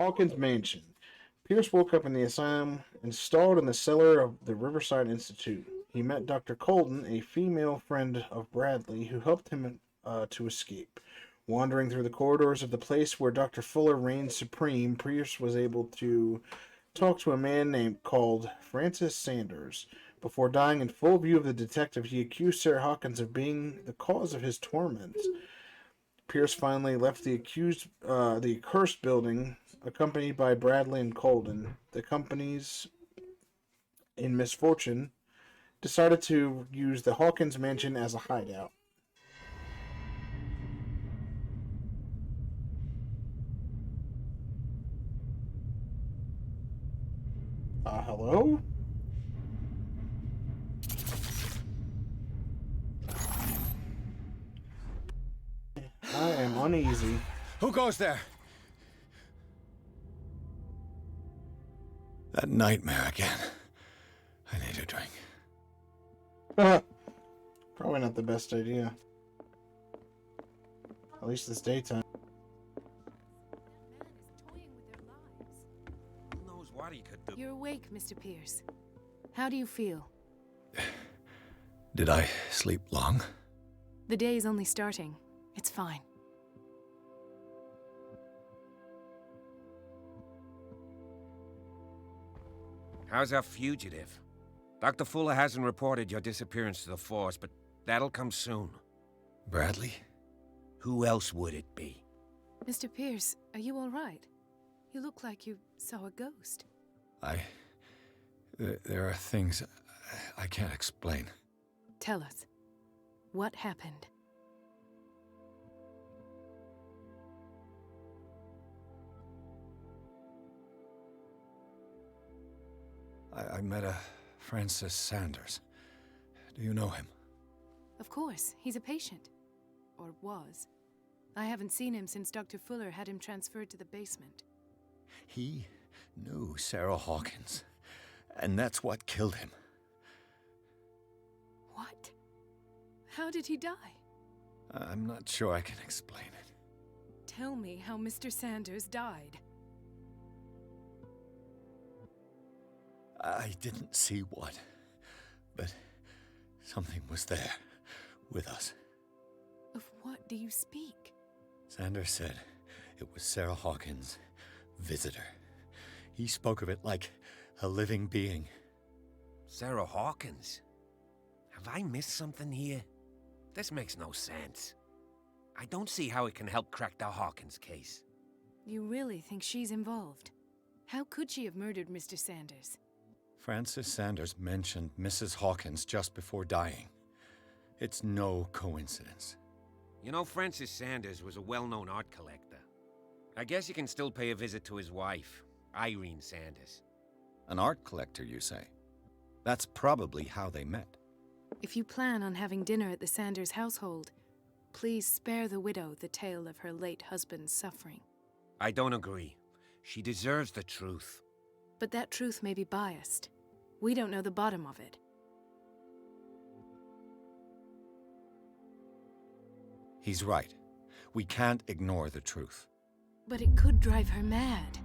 Hawkins Mansion. Pierce woke up in the asylum, installed in the cellar of the Riverside Institute. He met Dr. Colden, a female friend of Bradley, who helped him to escape. Wandering through the corridors of the place where Dr. Fuller reigned supreme, Pierce was able to talk to a man named called Francis Sanders. Before dying in full view of the detective, he accused Sarah Hawkins of being the cause of his torments. Pierce finally left the accursed building, accompanied by Bradley and Colden. The companies in misfortune decided to use the Hawkins mansion as a hideout. Hello? I am uneasy. Who goes there? That nightmare again. I need a drink. Probably not the best idea. At least this daytime. Who knows what he could do? You're awake, Mr. Pierce. How do you feel? Did I sleep long? The day is only starting. It's fine. How's our fugitive? Dr. Fuller hasn't reported your disappearance to the force, but that'll come soon. Bradley? Who else would it be? Mr. Pierce, are you all right? You look like you saw a ghost. There are things I can't explain. Tell us. What happened? I met a Francis Sanders. Do you know him? Of course, he's a patient. Or was. I haven't seen him since Dr. Fuller had him transferred to the basement. He knew Sarah Hawkins, and that's what killed him. What? How did he die? I'm not sure I can explain it. Tell me how Mr. Sanders died. I didn't see what, but something was there with us. Of what do you speak? Sanders said it was Sarah Hawkins' visitor. He spoke of it like a living being. Sarah Hawkins? Have I missed something here? This makes no sense. I don't see how it can help crack the Hawkins case. You really think she's involved? How could she have murdered Mr. Sanders? Francis Sanders mentioned Mrs. Hawkins just before dying. It's no coincidence. You know, Francis Sanders was a well-known art collector. I guess you can still pay a visit to his wife, Irene Sanders. An art collector, you say? That's probably how they met. If you plan on having dinner at the Sanders household, please spare the widow the tale of her late husband's suffering. I don't agree. She deserves the truth. But that truth may be biased. We don't know the bottom of it. He's right. We can't ignore the truth. But it could drive her mad.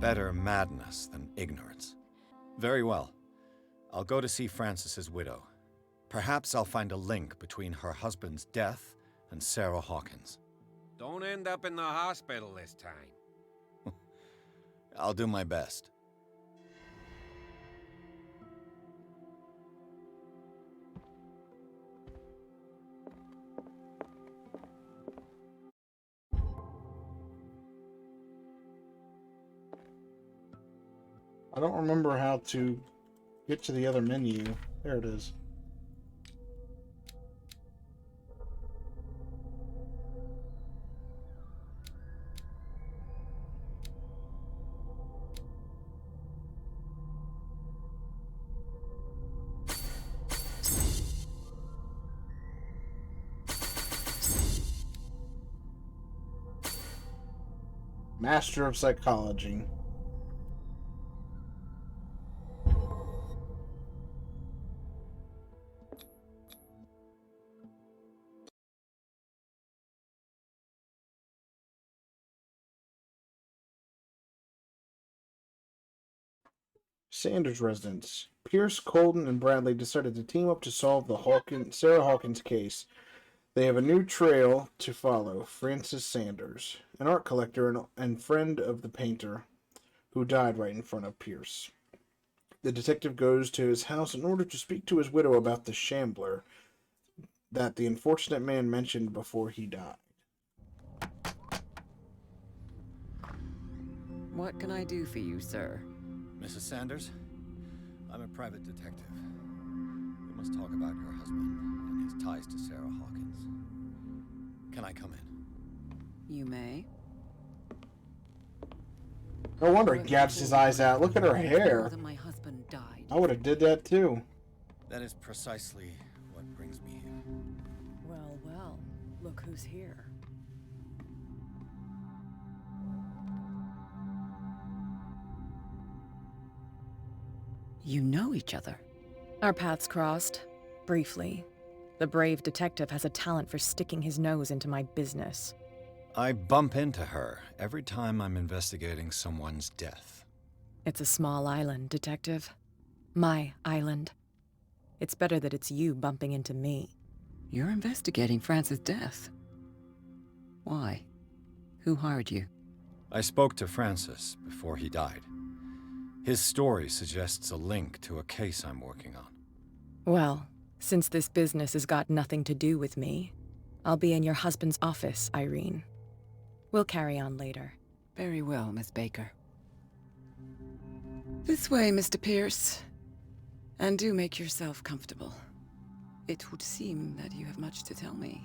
Better madness than ignorance. Very well. I'll go to see Francis's widow. Perhaps I'll find a link between her husband's death and Sarah Hawkins. Don't end up in the hospital this time. I'll do my best. I don't remember how to get to the other menu. There it is. Master of Psychology. Sanders residence. Pierce, Colden, and Bradley decided to team up to solve the Sarah Hawkins case. They have a new trail to follow. Francis Sanders, an art collector and friend of the painter who died right in front of Pierce. The detective goes to his house in order to speak to his widow about the shambler that the unfortunate man mentioned before he died. What can I do for you, sir? Mrs. Sanders, I'm a private detective. We must talk about your husband and his ties to Sarah Hawkins. Can I come in? You may. No wonder he gouges his eyes out. Look at her hair. That my husband died. I would have did that too. That is precisely what brings me here. Well, well. Look who's here. You know each other. Our paths crossed, briefly. The brave detective has a talent for sticking his nose into my business. I bump into her every time I'm investigating someone's death. It's a small island, detective. My island. It's better that it's you bumping into me. You're investigating Francis' death. Why? Who hired you? I spoke to Francis before he died. His story suggests a link to a case I'm working on. Well, since this business has got nothing to do with me, I'll be in your husband's office, Irene. We'll carry on later. Very well, Miss Baker. This way, Mr. Pierce. And do make yourself comfortable. It would seem that you have much to tell me.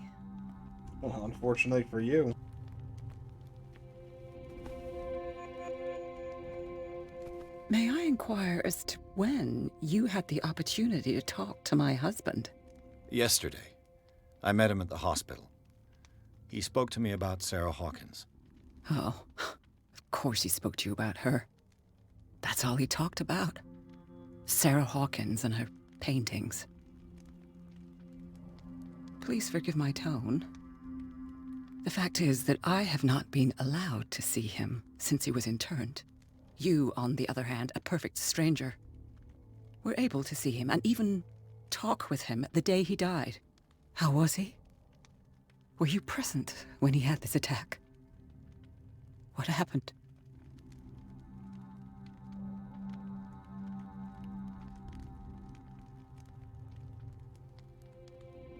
Well, unfortunately for you. May I inquire as to when you had the opportunity to talk to my husband? Yesterday, I met him at the hospital. He spoke to me about Sarah Hawkins. Oh, of course he spoke to you about her. That's all he talked about. Sarah Hawkins and her paintings. Please forgive my tone. The fact is that I have not been allowed to see him since he was interned. You, on the other hand, a perfect stranger, were able to see him and even talk with him the day he died. How was he? Were you present when he had this attack? What happened?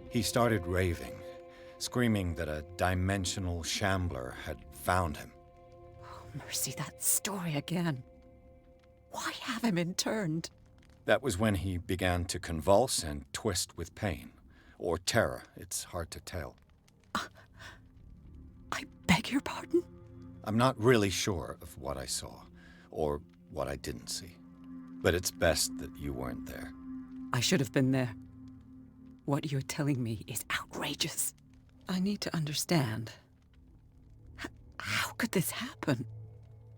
He started raving, screaming that a dimensional shambler had found him. Mercy, that story again. Why have him interned? That was when he began to convulse and twist with pain. Or terror, it's hard to tell. I beg your pardon? I'm not really sure of what I saw, or what I didn't see. But it's best that you weren't there. I should have been there. What you're telling me is outrageous. I need to understand. How could this happen?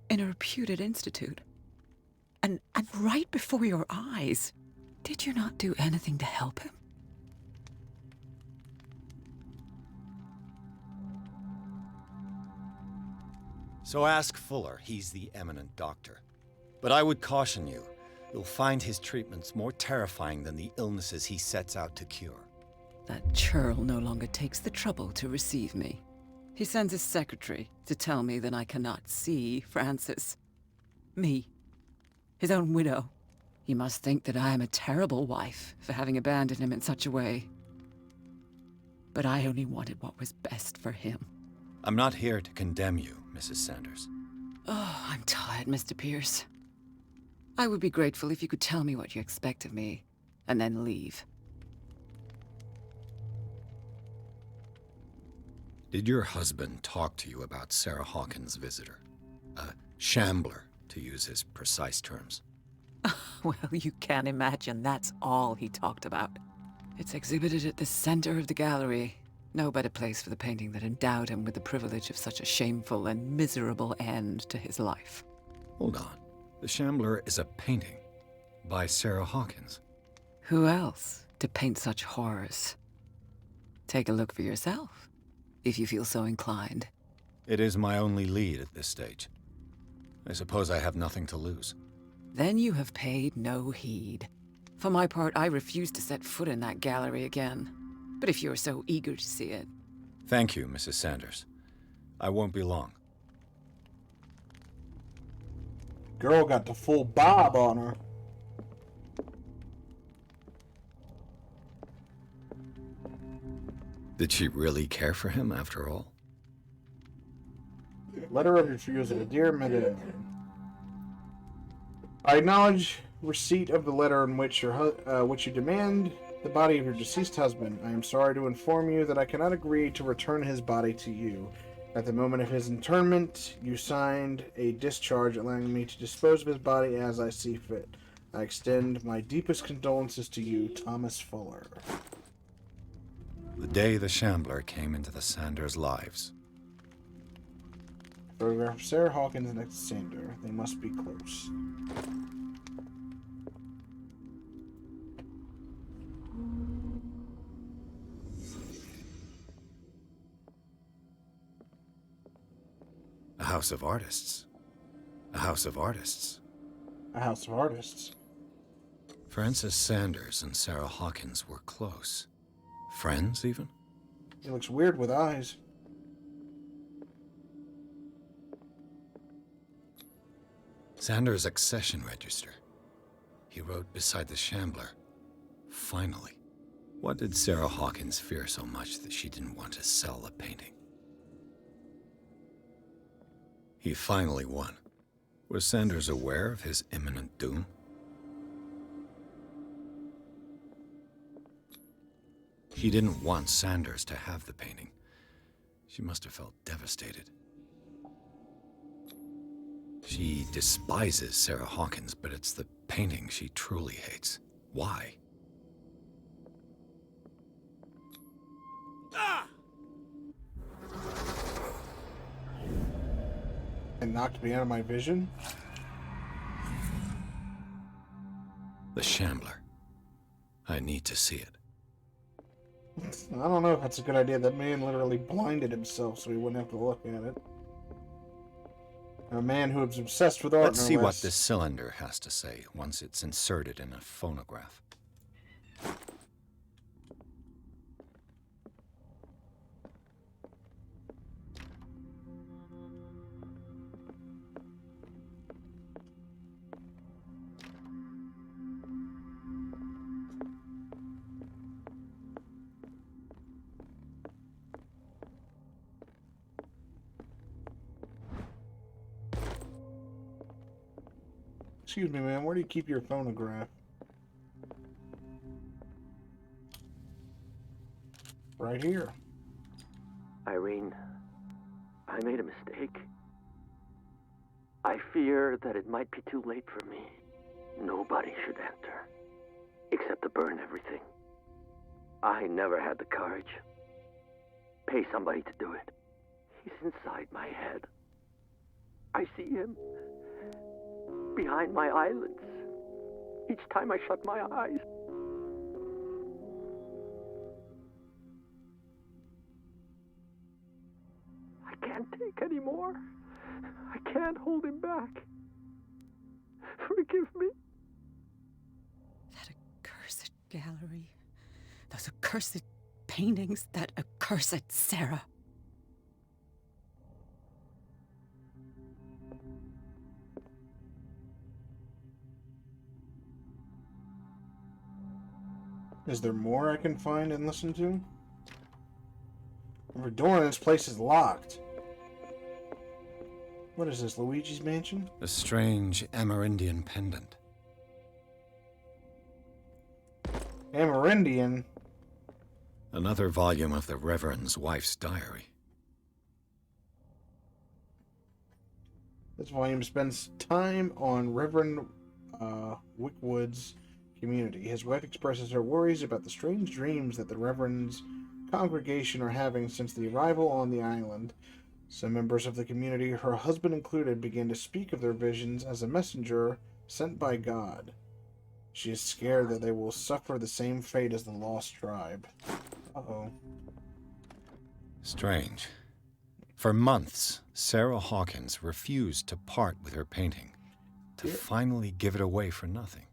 In a reputed institute? And right before your eyes? Did you not do anything to help him? So ask Fuller, he's the eminent doctor. But I would caution you, you'll find his treatments more terrifying than the illnesses he sets out to cure. That churl no longer takes the trouble to receive me. He sends his secretary to tell me that I cannot see Francis. Me. His own widow. He must think that I am a terrible wife for having abandoned him in such a way. But I only wanted what was best for him. I'm not here to condemn you, Mrs. Sanders. Oh, I'm tired, Mr. Pierce. I would be grateful if you could tell me what you expect of me, and then leave. Did your husband talk to you about Sarah Hawkins' visitor? A shambler, to use his precise terms. Well, you can imagine that's all he talked about. It's exhibited at the center of the gallery. No better place for the painting that endowed him with the privilege of such a shameful and miserable end to his life. Hold on. The Shambler is a painting by Sarah Hawkins. Who else to paint such horrors? Take a look for yourself, if you feel so inclined. It is my only lead at this stage. I suppose I have nothing to lose. Then you have paid no heed. For my part, I refuse to set foot in that gallery again. But if you're so eager to see it... Thank you, Mrs. Sanders. I won't be long. Girl got the full bob on her. Did she really care for him after all? Letter of refusal. Dear Madame, I acknowledge receipt of the letter in which which you demand the body of your deceased husband. I am sorry to inform you that I cannot agree to return his body to you. At the moment of his interment, you signed a discharge allowing me to dispose of his body as I see fit. I extend my deepest condolences to you, Thomas Fuller. The day the Shambler came into the Sanders' lives. Photograph of Sarah Hawkins next to Sander. They must be close. A house of artists. A house of artists. A house of artists. Francis Sanders and Sarah Hawkins were close. Friends, even? He looks weird with eyes. Sanders' accession register. He wrote beside the Shambler, "Finally." What did Sarah Hawkins fear so much that she didn't want to sell the painting? He finally won. Was Sanders aware of his imminent doom? She didn't want Sanders to have the painting. She must have felt devastated. She despises Sarah Hawkins, but it's the painting she truly hates. Why? And knocked me out of my vision. The Shambler. I need to see it. I don't know if that's a good idea. That man literally blinded himself so he wouldn't have to look at it. A man who is obsessed with art. Let's see what less. this cylinder has to say once it's inserted in a phonograph. Excuse me, man. Where do you keep your phonograph? Right here. Irene, I made a mistake. I fear that it might be too late for me. Nobody should enter, except to burn everything. I never had the courage. Pay somebody to do it. He's inside my head. I see him behind my eyelids each time I shut my eyes. I can't take any more. I can't hold him back. Forgive me. That accursed gallery. Those accursed paintings. That accursed Sarah. Is there more I can find and listen to? Every door in this place is locked. What is this, Luigi's Mansion? A strange Amerindian pendant. Amerindian? Another volume of the Reverend's wife's diary. This volume spends time on Reverend Wickwood's community. His wife expresses her worries about the strange dreams that the Reverend's congregation are having since the arrival on the island. Some members of the community, her husband included, began to speak of their visions as a messenger sent by God. She is scared that they will suffer the same fate as the lost tribe. Uh-oh. Strange. For months, Sarah Hawkins refused to part with her painting. to finally give it away for nothing.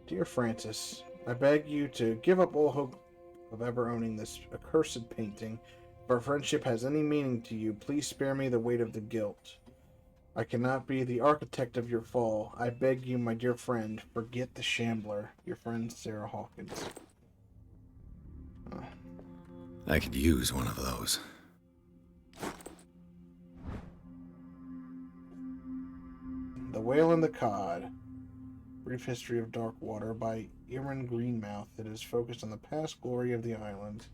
Dear Francis, I beg you to give up all hope of ever owning this accursed painting. If our friendship has any meaning to you, please spare me the weight of the guilt. I cannot be the architect of your fall. I beg you, my dear friend, forget the shambler. Your friend, Sarah Hawkins. I could use one of those. The Whale and the Cod. Brief History of Darkwater by Erin Greenmouth. It is focused on the past glory of the island.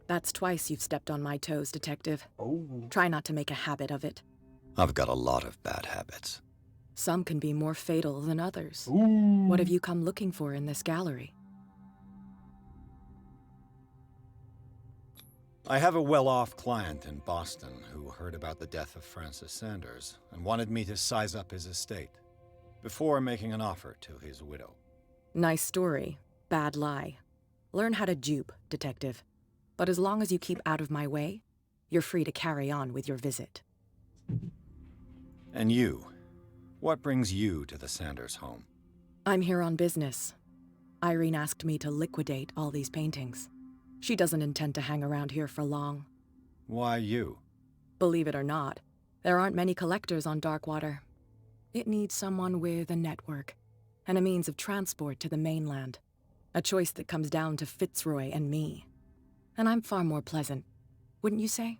That's twice you've stepped on my toes, Detective. Oh. Try not to make a habit of it. I've got a lot of bad habits. Some can be more fatal than others. Ooh. What have you come looking for in this gallery? I have a well-off client in Boston who heard about the death of Francis Sanders and wanted me to size up his estate before making an offer to his widow. Nice story. Bad lie. Learn how to dupe, Detective. But as long as you keep out of my way, you're free to carry on with your visit. And you? What brings you to the Sanders home? I'm here on business. Irene asked me to liquidate all these paintings. She doesn't intend to hang around here for long. Why you? Believe it or not, there aren't many collectors on Darkwater. It needs someone with a network and a means of transport to the mainland. A choice that comes down to Fitzroy and me. And I'm far more pleasant, wouldn't you say?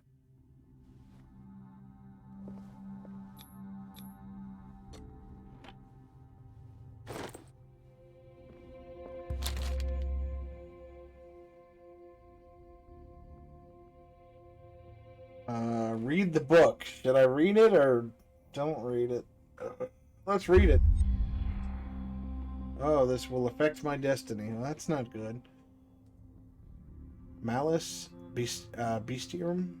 Read the book. Should I read it or don't read it? Let's read it. Oh, this will affect my destiny. Well, that's not good. Malus Bestiarum?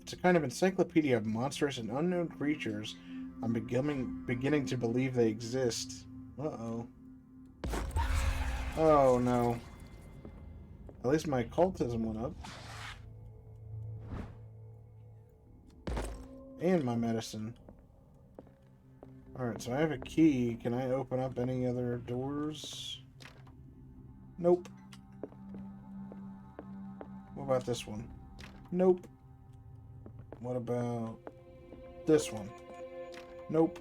It's a kind of encyclopedia of monstrous and unknown creatures. I'm beginning to believe they exist. Uh-oh. Oh, no. At least my occultism went up. And my medicine. Alright, so I have a key. Can I open up any other doors? Nope. What about this one? Nope. What about this one? Nope.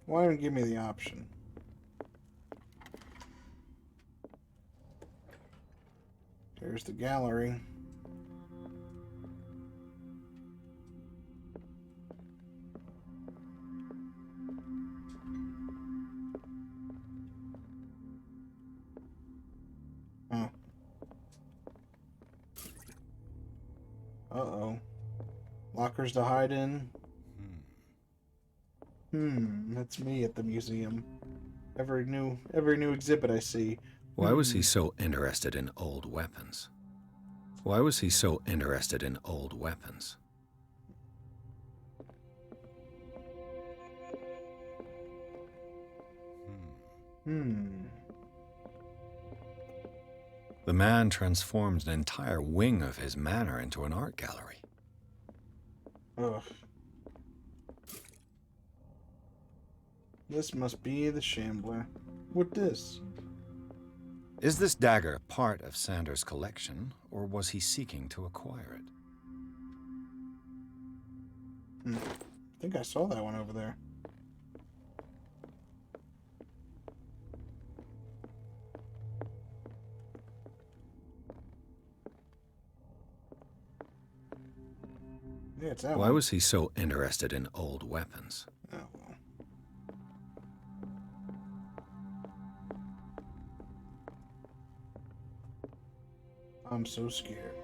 Why don't you give me the option? There's the gallery. Oh. Uh-oh. Lockers to hide in. That's me at the museum. Every new exhibit I see. Why was he so interested in old weapons? Why was he so interested in old weapons? The man transformed an entire wing of his manor into an art gallery. Ugh. This must be the Shambler. What this? Is this dagger part of Sanders' collection, or was he seeking to acquire it? I think I saw that one over there. Yeah, it's that one. Why was he so interested in old weapons? Oh, well. I'm so scared.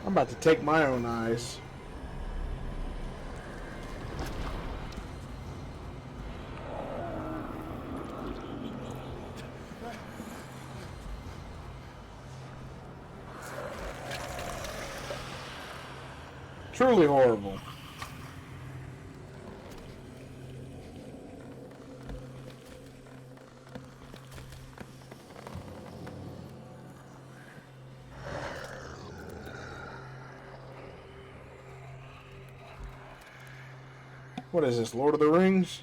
I'm about to take my own eyes. Truly horrible. What is this, Lord of the Rings?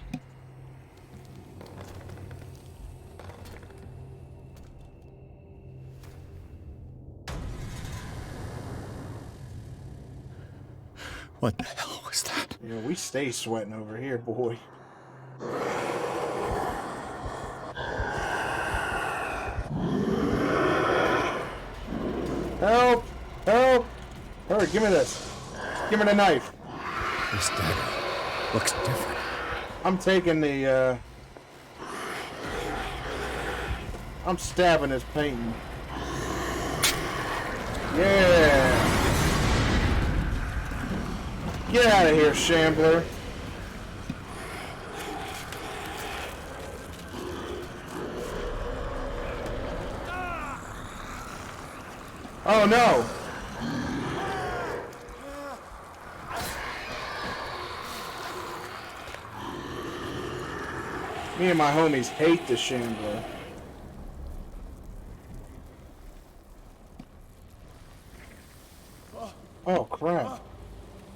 What the hell was that? Yeah, we stay sweating over here, boy. Help! Help! Hurry, give me this. Give me the knife. This dagger looks different. I'm taking the, I'm stabbing this painting. Yeah! Get out of here, Shambler. Oh no! Me and my homies hate the Shambler. Oh crap.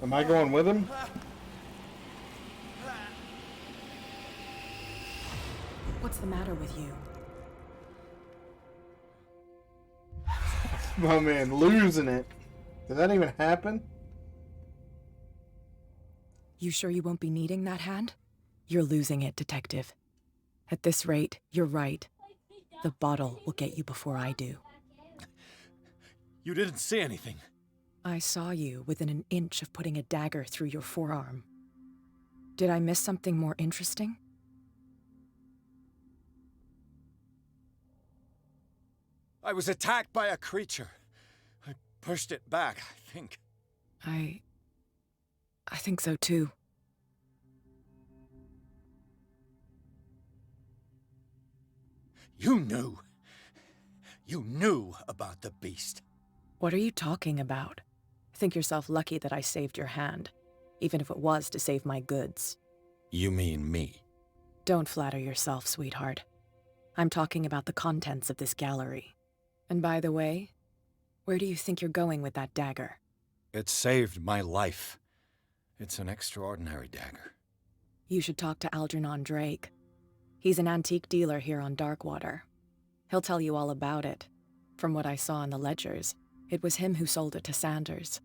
Am I going with him? What's the matter with you? My man, losing it. Did that even happen? You sure you won't be needing that hand? You're losing it, Detective. At this rate, you're right. The bottle will get you before I do. You didn't see anything. I saw you within an inch of putting a dagger through your forearm. Did I miss something more interesting? I was attacked by a creature. I pushed it back, I think. I think so too. You knew. You knew about the beast. What are you talking about? Think yourself lucky that I saved your hand, even if it was to save my goods. You mean me? Don't flatter yourself, sweetheart. I'm talking about the contents of this gallery. And by the way, where do you think you're going with that dagger? It saved my life. It's an extraordinary dagger. You should talk to Algernon Drake. He's an antique dealer here on Darkwater. He'll tell you all about it. From what I saw in the ledgers, it was him who sold it to Sanders.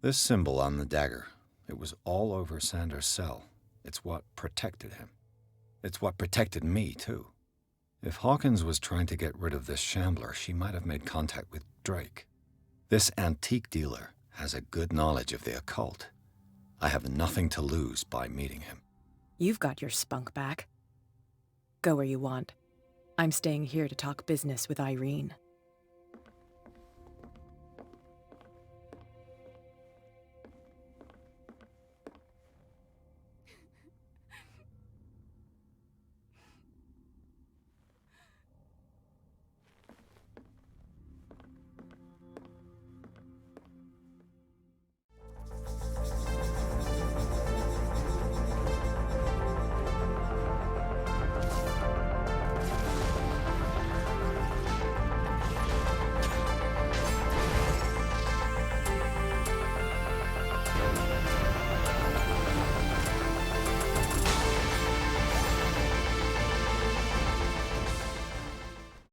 This symbol on the dagger, it was all over Sanders' cell. It's what protected him. It's what protected me, too. If Hawkins was trying to get rid of this shambler, she might have made contact with Drake. This antique dealer has a good knowledge of the occult. I have nothing to lose by meeting him. You've got your spunk back. Go where you want. I'm staying here to talk business with Irene.